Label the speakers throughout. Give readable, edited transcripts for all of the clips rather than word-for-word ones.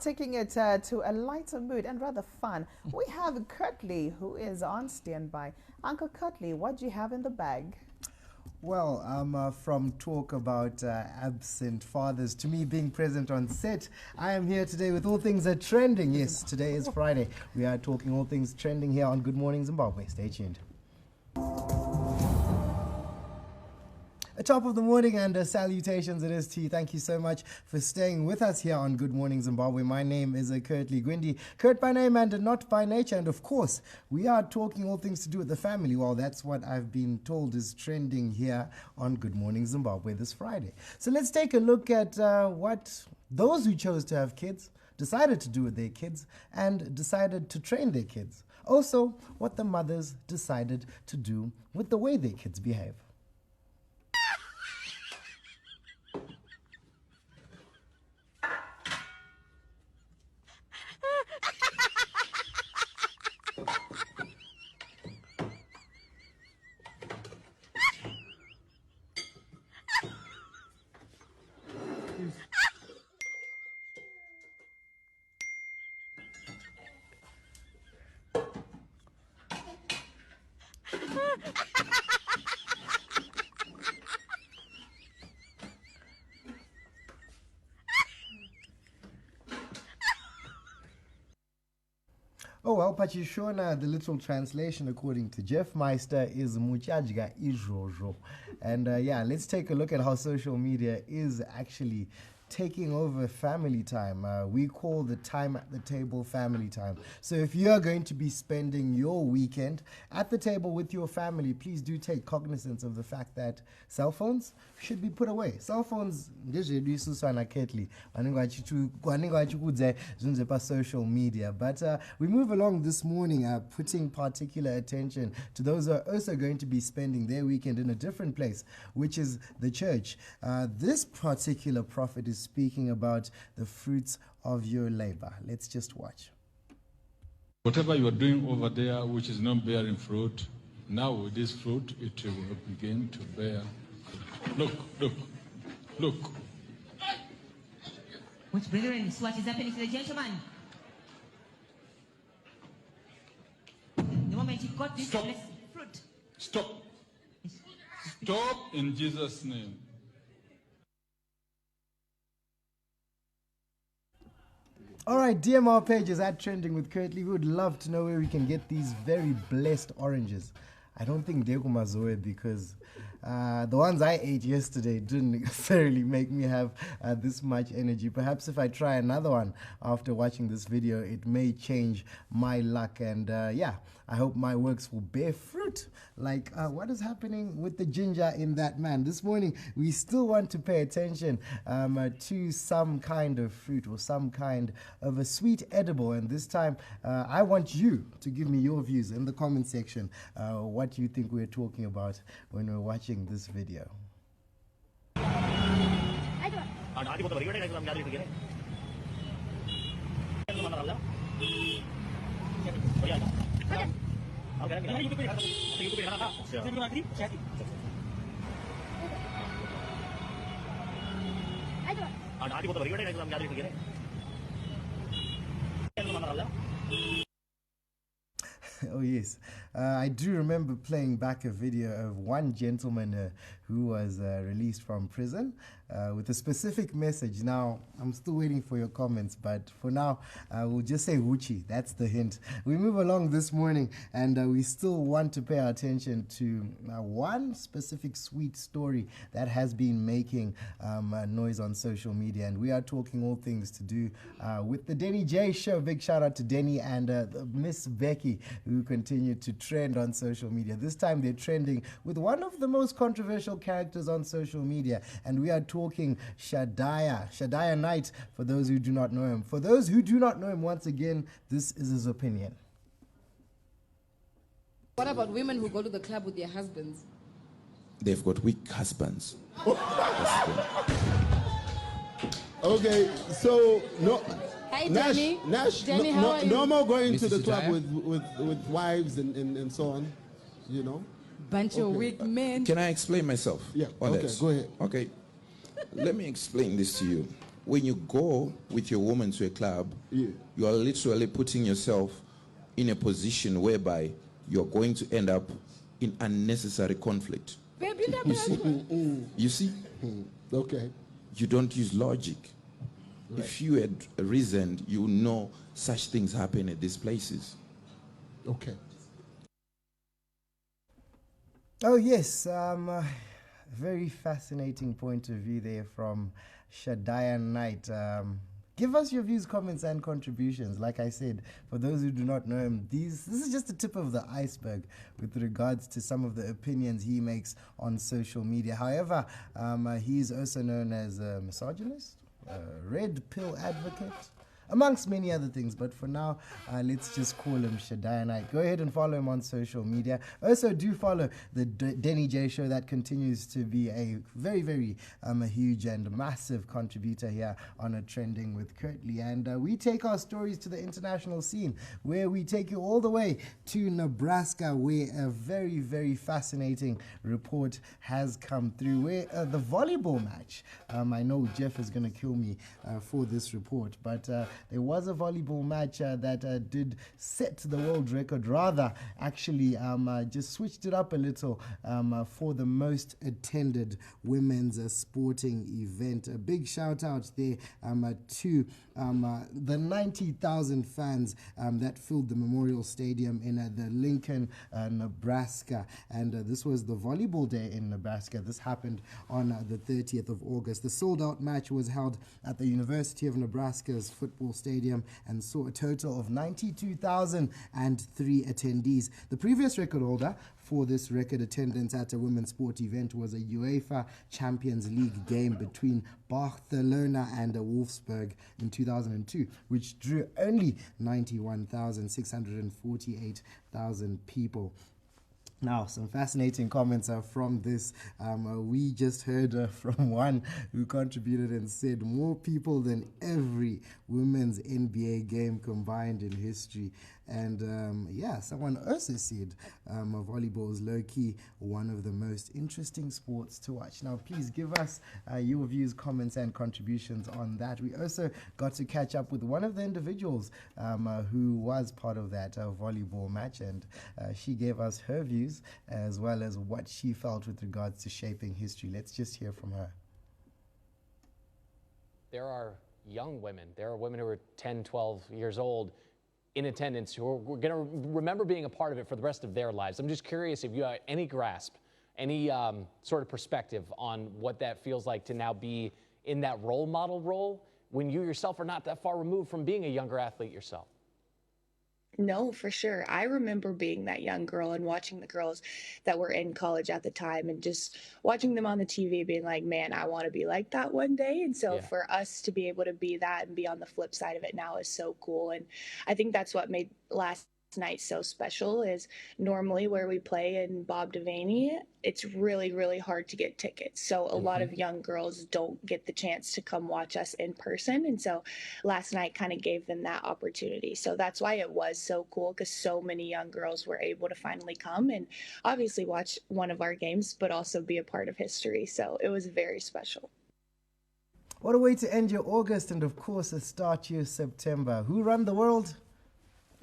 Speaker 1: Taking it to a lighter mood and rather fun, we have Curtly, who is on standby. Uncle Curtly, what do you have in the bag?
Speaker 2: Well, from talk about absent fathers to me being present on set, I am here today with all things are trending. Yes, today is Friday. We are talking all things trending here on Good Morning Zimbabwe. Stay tuned. Top of the morning and salutations it is to you. Thank you so much for staying with us here on Good Morning Zimbabwe. My name is Curtly Gwindi, Kurt by name and not by nature. And of course, we are talking all things to do with the family. Well, that's what I've been told is trending here on Good Morning Zimbabwe this Friday. So let's take a look at what those who chose to have kids decided to do with their kids and decided to train their kids. Also, what the mothers decided to do with the way their kids behave. Oh, well, Pachishona, the literal translation according to Jeff Meister is Muchajga Ijojo. And yeah, let's take a look at how social media is actually taking over family time. We call the time at the table family time. So if you're going to be spending your weekend at the table with your family, please do take cognizance of the fact that cell phones should be put away. Cell phones, social media. But we move along this morning, putting particular attention to those who are also going to be spending their weekend in a different place, which is the church. This particular prophet is speaking about the fruits of your labor. Let's just watch.
Speaker 3: Whatever you are doing over there which is not bearing fruit, now with this fruit it will begin to bear. Look, look, look.
Speaker 4: Which brethren, what is happening to the gentleman? The moment he got this fruit.
Speaker 3: Stop. Stop in Jesus' name.
Speaker 2: All right, DMR pages at Trending with Curtly. We would love to know where we can get these very blessed oranges. I don't think Dekumazoe because the ones I ate yesterday didn't necessarily make me have this much energy. Perhaps if I try another one after watching this video, it may change my luck. And yeah, I hope my works will bear fruit. Like what is happening with the ginger in that man? This morning, we still want to pay attention to some kind of fruit or some kind of a sweet edible. And this time, I want you to give me your views in the comment section. What you think we're talking about when we're watching this video. Oh yes, I do remember playing back a video of one gentleman who was released from prison with a specific message. Now, I'm still waiting for your comments, but for now, we'll just say HUCHI. That's the hint. We move along this morning, and we still want to pay our attention to one specific sweet story that has been making noise on social media, and we are talking all things to do with the Denny J show. Big shout out to Denny and Miss Becky, who continue to trend on social media. This time they're trending with one of the most controversial characters on social media, and we are talking Shadaya Knight, for those who do not know him. For those who do not know him, once again, this is his opinion.
Speaker 5: What about women who go to the club with their husbands?
Speaker 6: They've got weak husbands.
Speaker 7: Okay, so no.
Speaker 5: Hi,
Speaker 7: Nash,
Speaker 5: Denny.
Speaker 7: Nash,
Speaker 5: Denny, how are you?
Speaker 7: no more going to
Speaker 6: Mrs.
Speaker 7: the club
Speaker 6: Shadaya?
Speaker 7: with wives and so on, you know.
Speaker 5: Bunch of weak men.
Speaker 6: Can I explain myself?
Speaker 7: Yeah,
Speaker 6: on
Speaker 7: okay,
Speaker 6: this?
Speaker 7: go ahead.
Speaker 6: Okay, let me explain this to you. when you go with your woman to a club,
Speaker 7: Yeah.
Speaker 6: you are literally putting yourself in a position whereby you're going to end up in unnecessary conflict. You see? You see?
Speaker 7: Okay.
Speaker 6: You don't use logic.
Speaker 7: Right.
Speaker 6: If you had reasoned, you know such things happen at these places.
Speaker 7: Okay.
Speaker 2: Oh, yes. Very fascinating point of view there from Shadaya Knight. Give us your views, comments, and contributions. Like I said, for those who do not know him, this is just the tip of the iceberg with regards to some of the opinions he makes on social media. However, he's also known as a misogynist, a red pill advocate, amongst many other things. But for now, let's just call him Shadaya Knight. Go ahead and follow him on social media. Also, do follow the Denny J Show. That continues to be a very, very a huge and massive contributor here on a Trending with Curtly. And we take our stories to the international scene, where we take you all the way to Nebraska, where a very, very fascinating report has come through, where the volleyball match, I know Jeff is going to kill me for this report, but there was a volleyball match that did set the world record, rather actually just switched it up a little for the most attended women's sporting event. A big shout out there to the 90,000 fans that filled the Memorial Stadium in the Lincoln, Nebraska. And this was the volleyball day in Nebraska. This happened on the 30th of August. The sold out match was held at the University of Nebraska's football stadium and saw a total of 92,003 attendees. The previous record holder for this record attendance at a women's sport event was a UEFA Champions League game between Barcelona and Wolfsburg in 2002, which drew only 91,648 people. Now, some fascinating comments from this. We just heard from one who contributed and said, more people than every women's NBA game combined in history. And someone also said volleyball is low-key one of the most interesting sports to watch. Now, please give us your views, comments, and contributions on that. We also got to catch up with one of the individuals who was part of that volleyball match, and she gave us her views as well as what she felt with regards to shaping history. Let's just hear from her.
Speaker 8: There are young women, there are women who are 10, 12 years old in attendance who are going to remember being a part of it for the rest of their lives. I'm just curious if you have any grasp, any sort of perspective on what that feels like to now be in that role model role when you yourself are not that far removed from being a younger athlete yourself.
Speaker 9: No, for sure. I remember being that young girl and watching the girls that were in college at the time and just watching them on the TV being like, man, I want to be like that one day. And so for us to be able to be that and be on the flip side of it now is so cool. And I think that's what made last night so special is normally where we play in Bob Devaney, it's really, really hard to get tickets. So a lot of young girls don't get the chance to come watch us in person. And so last night kind of gave them that opportunity. So that's why it was so cool, because so many young girls were able to finally come and obviously watch one of our games, but also be a part of history. So it was very special.
Speaker 2: What a way to end your August and, of course, a start your September. Who run the world?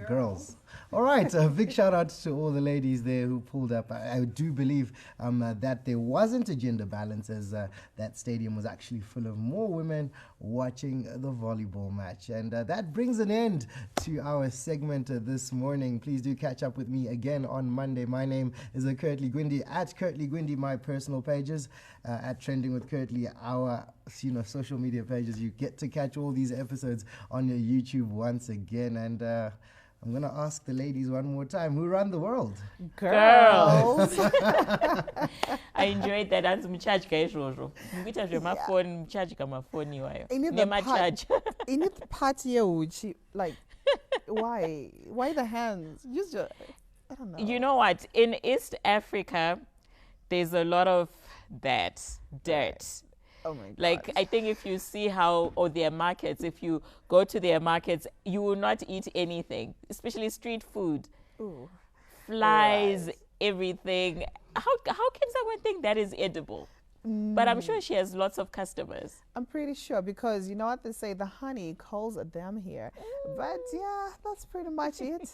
Speaker 2: Girls. All right, a big shout out to all the ladies there who pulled up. I do believe that there wasn't a gender balance, as that stadium was actually full of more women watching the volleyball match. And that brings an end to our segment this morning. Please do catch up with me again on Monday. My name is Curtly Gwindi, at Curtly Gwindi, my personal pages, at Trending with Curtly, our social media pages. You get to catch all these episodes on your YouTube once again. And I'm going to ask the ladies one more time, who run the world?
Speaker 10: Girls. I enjoyed that answer.
Speaker 1: In it party, HUCHI, like, why? Why the hands? Use your, I don't know.
Speaker 10: You know what? In East Africa, there's a lot of that dirt.
Speaker 1: Oh my God.
Speaker 10: Like, I think if you see their markets, if you go to their markets, you will not eat anything, especially street food.
Speaker 1: Ooh.
Speaker 10: Flies, everything. How can someone think that is edible? But I'm sure she has lots of customers.
Speaker 1: I'm pretty sure, because you know what they say, the honey calls them here. But yeah, that's pretty much it.